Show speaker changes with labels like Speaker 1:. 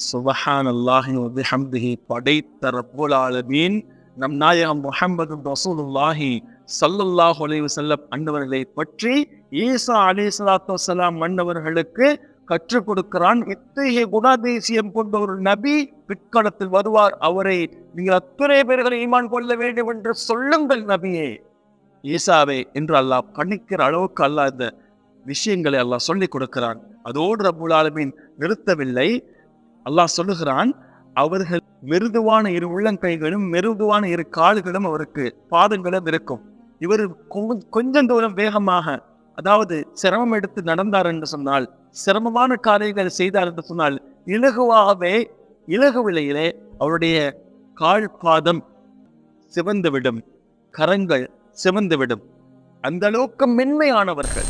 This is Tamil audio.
Speaker 1: சுப்ஹானல்லாஹி வ பிஹம்திஹி, படைத்த ரப்புல் ஆலமீன் நம் நாயகம் முஹம்மது ரசூலுல்லாஹி ஸல்லல்லாஹு அலைஹி வஸல்லம் அன்னவர்களை பற்றி ஈசா அலைஹிஸ்ஸலாத்து வஸ்ஸலாம் அன்னவர்களுக்கு கற்றுக் கொடுக்கிறான். இத்தகைய குணாதிசயம் கொண்ட ஒரு நபி பிற்காலத்தில் வருவார், அவரை நீங்கள் அத்தனை பேர்களை ஈமான் கொள்ள வேண்டும் என்று சொல்லுங்கள் நபியே, ஈசாவே என்று அல்லாஹ் பணிக்கிற அளவுக்கு அல்லாஹ் இந்த விஷயங்களை அல்லாஹ் சொல்லிக் கொடுக்கிறான். அதோடு ரப்புல் ஆலமீன் நிறுத்தவில்லை. அல்லாஹ் சொல்லுகிறான், அவர்கள் மிருதுவான இரு உள்ளங்கைகளும் மிருதுவான இரு கால்களும் அவருக்கு பாதங்களும் இருக்கும். இவர் கொஞ்சம் தூரம் வேகமாக, அதாவது சிரமம் எடுத்து நடந்தார் என்று சொன்னால், சிரமமான காரியங்கள் செய்தார் என்று சொன்னால், இலகு விலையிலே அவருடைய கால் பாதம் சிவந்துவிடும், கரங்கள் சிவந்துவிடும். அந்த அளவுக்கு மென்மையானவர்கள்.